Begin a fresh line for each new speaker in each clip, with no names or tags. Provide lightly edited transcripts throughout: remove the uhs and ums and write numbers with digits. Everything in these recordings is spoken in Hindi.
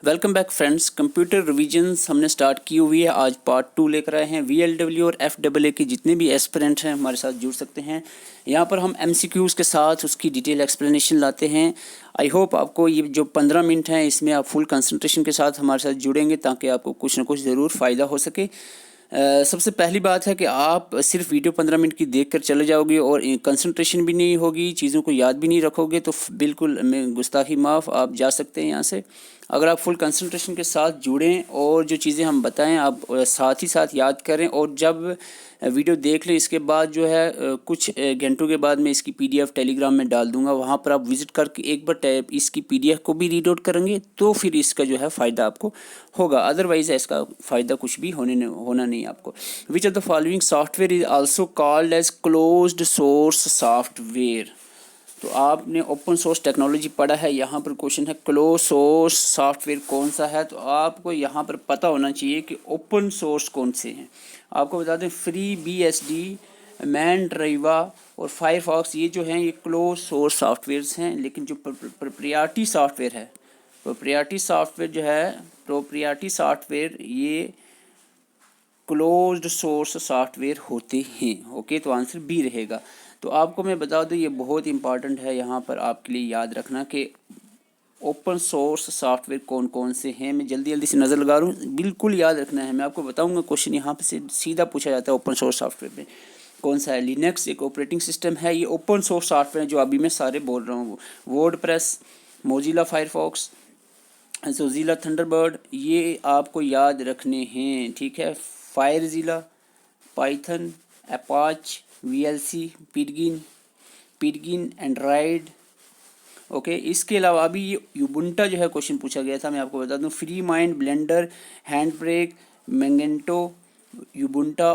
Welcome back friends. Computer revisions हमने स्टार्ट की हुई है। आज पार्ट 2 लेकर आए हैं। VLW और FAA के जितने भी एस्पिरेंट हैं हमारे साथ जुड़ सकते हैं। यहाँ पर हम MCQs के साथ उसकी डिटेल एक्सप्लेनेशन लाते हैं। आई होप आपको ये जो 15 मिनट हैं इसमें आप फुल कंसंट्रेशन के साथ हमारे साथ जुड़ेंगे ताकि आपको कुछ ना कुछ ज़रूर फ़ायदा हो सके। सबसे पहली बात है कि आप सिर्फ वीडियो 15 मिनट की देखकर चले जाओगे और कंसंट्रेशन भी नहीं होगी, चीज़ों को याद भी नहीं रखोगे तो बिल्कुल मैं गुस्ताखी माफ़, आप जा सकते हैं यहाँ से। अगर आप फुल कंसंट्रेशन के साथ जुड़ें और जो चीज़ें हम बताएं आप साथ ही साथ याद करें, और जब वीडियो देख लें इसके बाद जो है कुछ घंटों के बाद मैं इसकी PDF टेलीग्राम में डाल दूंगा, वहाँ पर आप विज़िट करके एक बार टैप इसकी PDF को भी रीड आउट करेंगे तो फिर इसका जो है फ़ायदा आपको होगा। अदरवाइज़ इसका फ़ायदा कुछ भी होना नहीं आपको। Which of the following software is also called as closed source software. तो आपने ओपन सोर्स टेक्नोलॉजी पढ़ा है, यहाँ पर क्वेश्चन है क्लोज सोर्स सॉफ्टवेयर कौन सा है। तो आपको यहाँ पर पता होना चाहिए कि ओपन सोर्स कौन से हैं। आपको बता दें FreeBSD, मैनड्राइवा और फायरफॉक्स, ये जो हैं ये क्लोज सोर्स सॉफ्टवेयर्स हैं। लेकिन जो प्रोप्रिएटरी सॉफ्टवेयर है, प्रोप्रिएटरी सॉफ्टवेयर ये क्लोज्ड सोर्स सॉफ्टवेयर होते हैं। ओके, तो आंसर बी रहेगा। तो आपको मैं बता दूं ये बहुत इंपॉर्टेंट है यहाँ पर आपके लिए याद रखना कि ओपन सोर्स सॉफ्टवेयर कौन कौन से हैं। मैं जल्दी से नज़र लगा रहा हूँ, बिल्कुल याद रखना है। मैं आपको बताऊँगा, क्वेश्चन यहाँ पे से सीधा पूछा जाता है ओपन सोर्स सॉफ्टवेयर में कौन सा है। लिनक्स एक ऑपरेटिंग सिस्टम है, ये ओपन सोर्स सॉफ्टवेयर है जो अभी मैं सारे बोल रहा हूँ। WordPress, Mozilla Firefox, Mozilla Thunderbird, ये आपको याद रखने हैं, ठीक है। फायरजिला, पाइथन, अपाच, VLC, पिडगिन एंड्रॉयड। ओके, इसके अलावा अभी ये यूबुंटा जो है क्वेश्चन पूछा गया था, मैं आपको बता दूं FreeMind, Blender, Handbrake, Magento, Ubuntu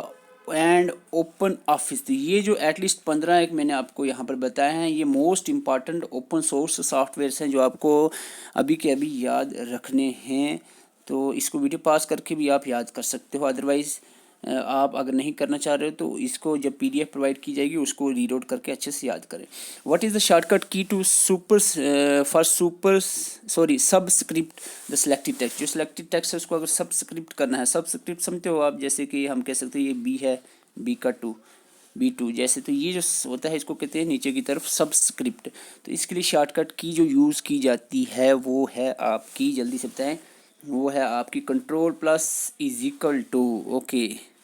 and OpenOffice. तो ये जो एटलीस्ट 15 एक मैंने आपको यहाँ पर बताए हैं, ये most important open source softwares हैं जो आपको अभी के अभी याद रखने हैं। तो इसको वीडियो पास करके भी आप याद कर सकते हो। अदरवाइज़ आप अगर नहीं करना चाह रहे हो तो इसको जब PDF प्रोवाइड की जाएगी उसको रीड आउट करके अच्छे से याद करें। What is the shortcut key to subscript the selected text. जो सिलेक्टेड टेक्स्ट है उसको अगर सबस्क्रिप्ट करना है, सबस्क्रिप्ट समझते हो आप, जैसे कि हम कह सकते हैं ये B है, B का 2, B2 जैसे, तो ये जो होता है इसको कहते हैं नीचे की तरफ सबस्क्रिप्ट। तो इसके लिए शॉर्टकट की जो यूज़ की जाती है वो है आपकी, जल्दी से बताएं, वो है आपकी Ctrl+= ओके।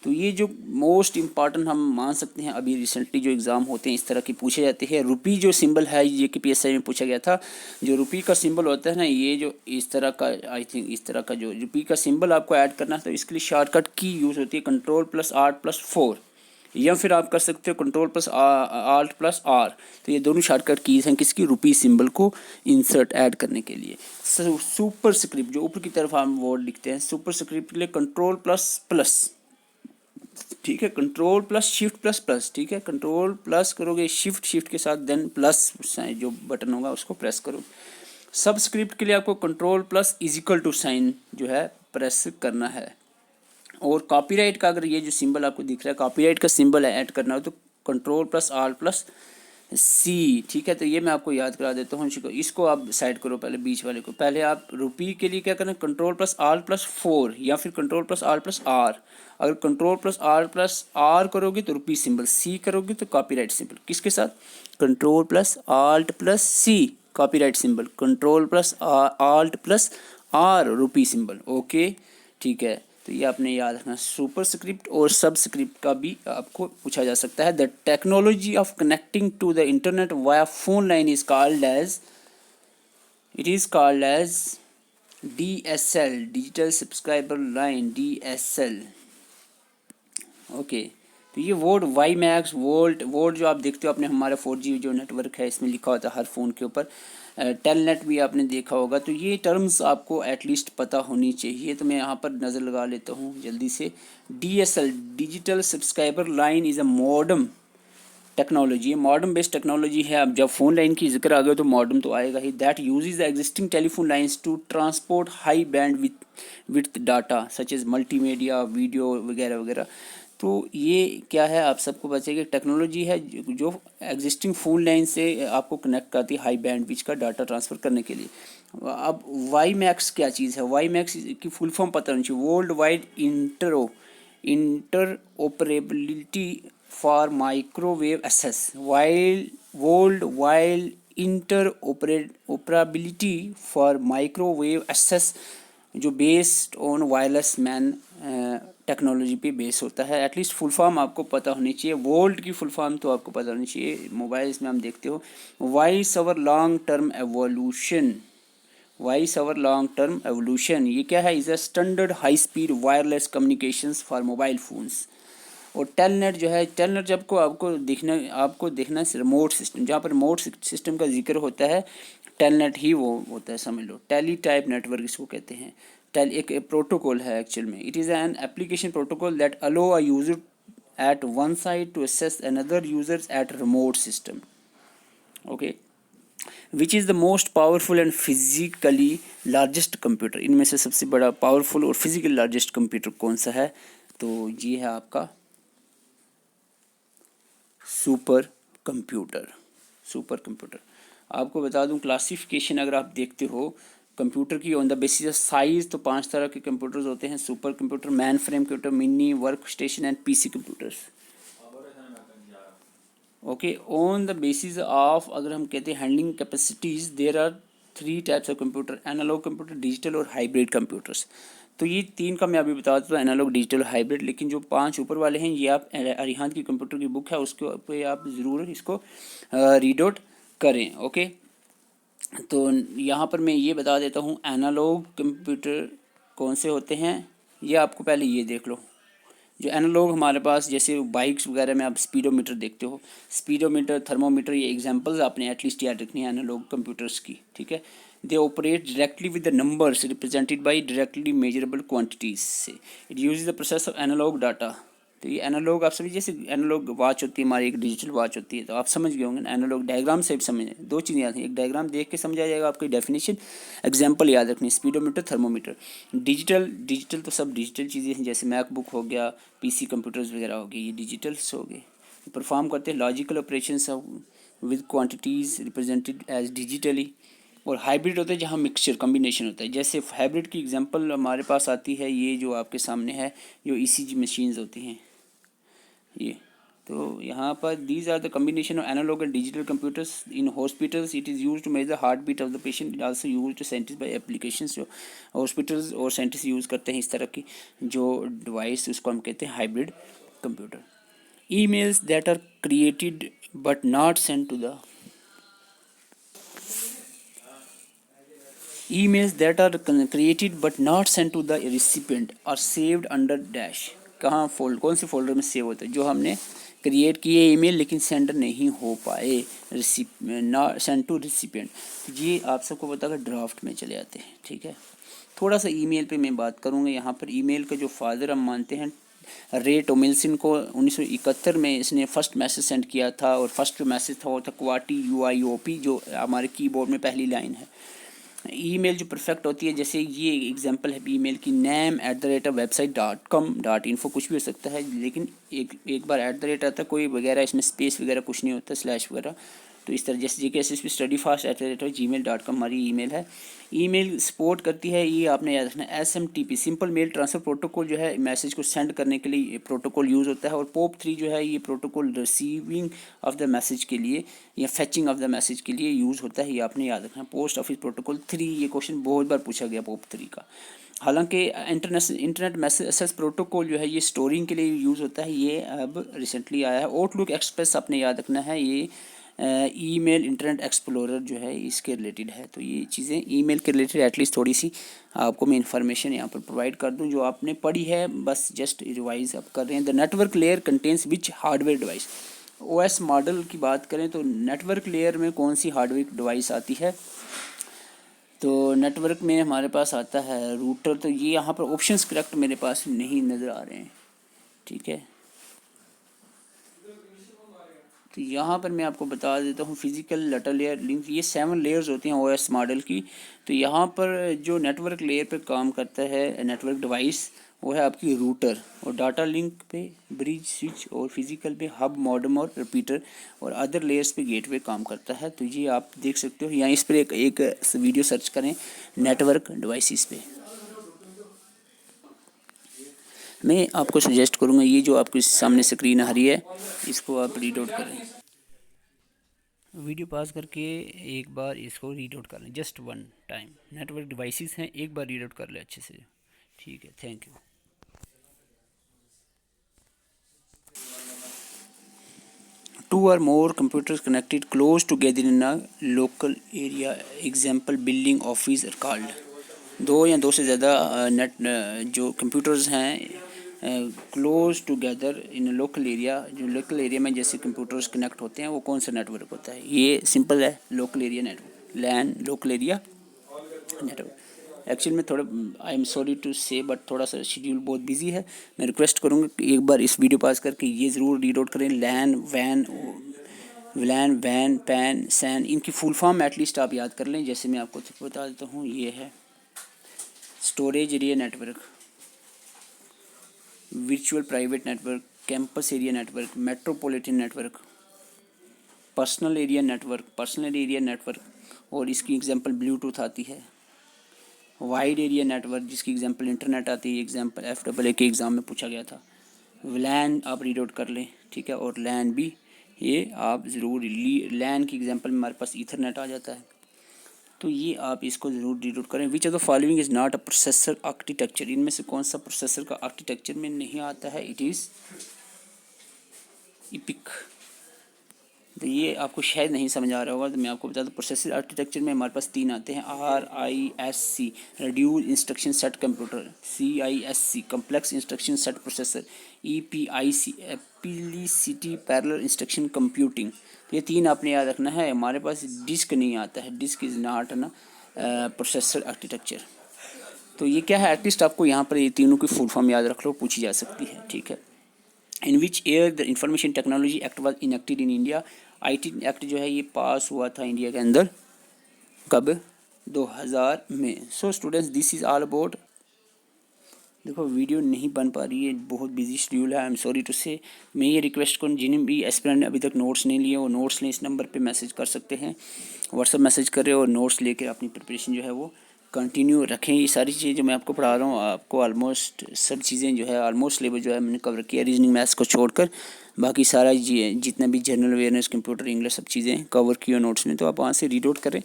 तो ये जो मोस्ट इम्पॉर्टेंट हम मान सकते हैं, अभी रिसेंटली जो एग्ज़ाम होते हैं इस तरह के पूछे जाते हैं। रुपी जो सिंबल है ये कि PSI में पूछा गया था, जो रुपी का सिंबल होता है ना, ये जो इस तरह का, आई थिंक इस तरह का जो रुपी का सिंबल आपको ऐड करना है, तो इसके लिए शॉर्टकट की यूज़ होती है Ctrl+Alt+4, या फिर आप कर सकते हो Ctrl+Alt+R। तो ये दोनों शॉर्टकट कीज़ हैं किसकी, रुपी सिंबल को इंसर्ट ऐड करने के लिए। सुपर स्क्रिप्ट जो ऊपर की तरफ हम वर्ड लिखते हैं, सुपर स्क्रिप्ट के लिए Ctrl++, ठीक है, Ctrl+Shift++, ठीक है। Ctrl+ करोगे, शिफ्ट के साथ देन प्लस जो बटन होगा उसको प्रेस करो। सबस्क्रिप्ट के लिए आपको Ctrl+= जो है प्रेस करना है। और कॉपीराइट का अगर ये जो सिंबल आपको दिख रहा है, कॉपीराइट का सिंबल ऐड करना हो तो Ctrl+Alt+C, ठीक है। तो ये मैं आपको याद करा देता हूँ, इसको आप साइड करो, पहले बीच वाले को। पहले आप रुपी के लिए क्या करना है, Ctrl+Alt+4 या फिर Ctrl+Alt+R। अगर Ctrl+Alt+R करोगे तो रुपी सिंबल, C करोगे तो कॉपीराइट सिंबल। किसके साथ, Ctrl+Alt+C कॉपीराइट सिंबल, Ctrl+Alt+R रुपी सिंबल। ओके, ठीक है। तो ये आपने याद रखना। सुपर स्क्रिप्ट और सब स्क्रिप्ट का भी आपको पूछा जा सकता है। The technology of connecting to the internet via phone line is called as, DSL, digital subscriber line, DSL। Okay, तो ये वर्ड WiMAX, वर्ड जो आप देखते हो अपने हमारा 4G जो नेटवर्क है इसमें लिखा होता है हर फ़ोन के ऊपर। टेलनेट भी आपने देखा होगा। तो ये टर्म्स आपको एटलीस्ट पता होनी चाहिए। तो मैं यहाँ पर नज़र लगा लेता हूँ जल्दी से। DSL, digital subscriber line is a modern technology, modern based technology है। अब जब फ़ोन लाइन की जिक्र आ गया तो मॉडर्न तो आएगा ही। That uses the existing telephone lines to transport high bandwidth data such as multimedia, video वगैरह वगैरह। तो ये क्या है, आप सबको पता है कि टेक्नोलॉजी है जो एग्जिस्टिंग फ़ोन लाइन से आपको कनेक्ट करती है हाई बैंडविड्थ का डाटा ट्रांसफ़र करने के लिए। अब वाई मैक्स क्या चीज़ है, वाई मैक्स की फुल फॉर्म पता होनी चाहिए, world wide interoperability for microwave access, while world wide interoperability for microwave access, जो based on wireless MAN technology पे बेस होता है। एटलीस्ट फुल फॉर्म आपको पता होनी चाहिए, वर्ल्ड की फुल फॉर्म तो आपको पता होनी चाहिए। मोबाइल्स में हम देखते हो वाइस अवर लॉन्ग टर्म एवोल्यूशन, वाइस अवर लॉन्ग टर्म एवोल्यूशन, ये क्या है, is a standard high speed wireless communications for mobile phones. और टेलनेट जो है, टेलनेट जब को आपको देखना रिमोट सिस्टम, जहाँ पर रिमोट सिस्टम का जिक्र होता है टेलनेट ही वो होता है, समझ लो। टेली टाइप नेटवर्क इसको कहते हैं। टेल एक प्रोटोकॉल है एक्चुअल में, it is an application protocol that allow a user at one side to access another users at remote system, okay, which is the most powerful and physically largest computer. इनमें से सबसे बड़ा पावरफुल और फिजिकली लार्जेस्ट कंप्यूटर कौन सा है, तो ये है आपका सुपर कंप्यूटर। सुपर कंप्यूटर आपको बता दूं, क्लासिफिकेशन अगर आप देखते हो कंप्यूटर की on the basis of size, तो 5 तरह के कंप्यूटर्स होते हैं, super computer, mainframe computer, mini workstation and PC computers. Okay, on the basis of अगर हम कहते हैं handling capacities, there are 3 types of computer, analog computer, digital और हाइब्रिड कंप्यूटर्स। तो ये 3 का मैं अभी बता देता हूँ, एनालॉग, डिजिटल, हाइब्रिड। लेकिन जो 5 ऊपर वाले हैं ये आप अरिहंत की कंप्यूटर की बुक है उसके पे आप ज़रूर इसको रीड आउट करें, ओके। तो यहाँ पर मैं ये बता देता हूँ एनालॉग कंप्यूटर कौन से होते हैं, ये आपको पहले ये देख लो। जो एनालॉग हमारे पास, जैसे बाइक्स वगैरह में आप स्पीडोमीटर देखते हो, स्पीडोमीटर, थर्मोमीटर, ये एग्जांपल्स आपने एटलीस्ट याद रखनी है एनालॉग कंप्यूटर्स की, ठीक है। They operate directly with the numbers represented by directly measurable quantities से, it use the process of analogue data. तो ये एनालॉग आप समझिए, जैसे एनालॉग वॉच होती है हमारी, एक डिजिटल वॉच होती है, तो आप समझ गए होंगे ना, एनालॉग डायग्राम से भी समझ, 2 चीज़ें याद हैं, एक डायग्राम देख के समझा जाएगा, आपकी डेफिनेशन, एग्जांपल याद रखनी, स्पीडोमीटर, थर्मोमीटर। डिजिटल तो सब डिजिटल चीज़ें हैं, जैसे मैकबुक हो गया, पीसी कंप्यूटर्स वगैरह हो गए, ये डिजिटल्स हो गए। परफॉर्म करते हैं logical operations with quantities represented as digitally. और हाइब्रिड होता है जहाँ मिक्सचर कॉम्बिनेशन होता है, जैसे हाइब्रिड की एग्जांपल हमारे पास आती है, ये जो आपके सामने है, जो ईसीजी मशीन्स होती हैं ये। तो यहाँ पर these are the combination of analog and digital computers in hospitals, it is use to measure heart beat of the patient, it also use to scientist by applications. जो हॉस्पिटल्स और साइंटिस्ट यूज़ करते हैं इस तरह की जो डिवाइस, उसको हम कहते हैं hybrid computer. Emails that are created but not sent to the emails that are created but not sent to the recipient are saved under dash। कहाँ फोल्ड, कौन से फोल्डर में सेव होता है, जो हमने क्रिएट किए ईमेल लेकिन सेंड नहीं हो पाए, नॉट सेंड टू रिसिपिएंट, ये आप सबको पता है ड्राफ्ट में चले आते हैं, ठीक है। थोड़ा सा ईमेल पे मैं बात करूँगा। यहाँ पर ईमेल का जो फादर हम मानते हैं रे टोमिल्सन को, 1971 में इसने फर्स्ट मैसेज सेंड किया था, और फर्स्ट मैसेज था वो था क्वाटी UIOP, जो हमारे कीबोर्ड में पहली लाइन है। ईमेल जो परफेक्ट होती है, जैसे ये एग्जांपल है ईमेल की, name@website.com.info, कुछ भी हो सकता है, लेकिन एक बार @ आता है, कोई वगैरह इसमें स्पेस वगैरह कुछ नहीं होता, स्लैश वगैरह। तो इस तरह जैसे JKSSP स्टडी फास्ट @gmail.com हमारी ईमेल है। ईमेल सपोर्ट करती है, ये आपने याद रखना, SMTP simple mail transfer protocol जो है मैसेज को सेंड करने के लिए प्रोटोकॉल यूज़ होता है। और POP3 जो है ये protocol receiving of the message के लिए या फेचिंग ऑफ द मैसेज के लिए यूज़ होता है, ये आपने याद रखना। पोस्ट ऑफिस प्रोटोकॉल 3, ये क्वेश्चन बहुत बार पूछा गया POP3 का। हालांकि इंटरनेट मैसेज एक्सेस प्रोटोकॉल जो है ये स्टोरिंग के लिए यूज़ होता है, ये अब रिसेंटली आया है। आउटलुक एक्सप्रेस आपने याद रखना है, ये ईमेल इंटरनेट एक्सप्लोरर जो है इसके रिलेटेड है। तो ये चीज़ें ईमेल के रिलेटेड एटलीस्ट थोड़ी सी आपको मैं इन्फॉर्मेशन यहाँ पर प्रोवाइड कर दूँ, जो आपने पढ़ी है, बस जस्ट रिवाइज आप कर रहे हैं। The network layer contains which hardware device, OS model की बात करें तो नेटवर्क लेयर में कौन सी हार्डवेयर डिवाइस आती है, तो नेटवर्क में हमारे पास आता है रूटर। तो ये यहाँ पर ऑप्शंस करेक्ट मेरे पास नहीं नज़र आ रहे हैं, ठीक है। तो यहाँ पर मैं आपको बता देता हूँ फिजिकल डाटा लेयर लिंक, ये 7 लेयर्स होती हैं ओएस मॉडल की। तो यहाँ पर जो नेटवर्क लेयर पे काम करता है नेटवर्क डिवाइस, वो है आपकी रूटर, और डाटा लिंक पे ब्रिज स्विच, और फिजिकल पे हब मॉडेम और रिपीटर, और अदर लेयर्स पे गेटवे काम करता है। तो ये आप देख सकते हो, यहाँ इस पर एक वीडियो सर्च करें नेटवर्क डिवाइसेस पे। मैं आपको सजेस्ट करूँगा ये जो आपके सामने स्क्रीन आ रही है, इसको आप रीड आउट करें, वीडियो पास करके एक बार इसको रीड आउट कर लें, just one time. Network devices हैं, एक बार रीड आउट कर लें अच्छे से। ठीक है, thank you. Two or more computers connected close together in a local area, example building, office are called। दो या दो से ज़्यादा नेट जो कंप्यूटर्स हैं close together in local area, जो लोकल एरिया में जैसे कंप्यूटर्स कनेक्ट होते हैं वो कौन सा नेटवर्क होता है? ये सिंपल है, लोकल एरिया नेटवर्क, लैन लोकल एरिया नेटवर्क। एक्चुअली में थोड़ा आई एम सॉरी टू से बट थोड़ा सा शेड्यूल बहुत बिजी है। मैं रिक्वेस्ट करूँगा कि एक बार इस वीडियो पास करके ये ज़रूर रीड आउट करें। लैन वैन पैन सैन, इनकी फुल फॉर्म एटलीस्ट आप याद कर लें। जैसे मैं आपको बता देता हूँ, ये है storage area network, virtual private network, campus area network, metropolitan network, personal area network, और इसकी एग्जांपल ब्लूटूथ आती है। वाइड एरिया नेटवर्क, जिसकी एग्जांपल इंटरनेट आती है, एग्जांपल FAA के एग्ज़ाम में पूछा गया था। लैन आप रीड आउट कर लें, ठीक है, और लैन भी ये आप ज़रूर, लैन की एग्जांपल में हमारे पास ईथरनेट आ जाता है। तो ये आप इसको ज़रूर रीड आउट करें। विच of the following is not a processor architecture, इनमें से कौन सा प्रोसेसर का आर्किटेक्चर में नहीं आता है? It is EPIC. तो ये आपको शायद नहीं समझ आ रहा होगा, तो मैं आपको बता दूं, प्रोसेसर आर्किटेक्चर में हमारे पास 3 आते हैं। RISC reduce instruction set computer, CISC complex instruction set processor, EPIC explicitly parallel instruction computing. तो ये 3 आपने याद रखना है। हमारे पास डिस्क नहीं आता है, डिस्क इज़ नॉट ना प्रोसेसर आर्किटेक्चर। तो ये क्या है, एटलीस्ट आपको यहाँ पर ये तीनों की फुल फॉर्म याद रख लो, पूछी जा सकती है, ठीक है। In which year the information technology act was enacted in India? IT act जो है ये पास हुआ था इंडिया के अंदर कब? 2000 में। So students, this is all about. देखो वीडियो नहीं बन पा रही है, बहुत बिजी शेड्यूल है, आई एम सॉरी टू से। मैं ये रिक्वेस्ट करूँ, जिन्हें भी एस्पिरेंट ने अभी तक नोट्स नहीं लिए वो नोट्स लें, इस नंबर पे मैसेज कर सकते हैं, व्हाट्सअप मैसेज करें और नोट्स लेकर अपनी प्रिपरेशन जो है वो कंटिन्यू रखें। ये सारी चीज़ें जो मैं आपको पढ़ा रहा हूँ, आपको ऑलमोस्ट सब चीज़ें जो है ऑलमोस्ट सिलेबस जो है मैंने कवर किया, रीजनिंग मैथ्स को छोड़कर। बाकी सारा जितना भी जनरल अवेयरनेस, कंप्यूटर, इंग्लिश, सब चीज़ें कवर की हो नोट्स में। तो आप वहाँ से रीड आउट करें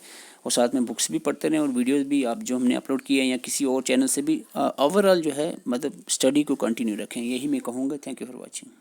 और साथ में बुक्स भी पढ़ते रहें, और वीडियोस भी आप जो हमने अपलोड किए हैं या किसी और चैनल से भी ओवरऑल जो है मतलब स्टडी को कंटिन्यू रखें, यही मैं कहूँगा। Thank you for watching.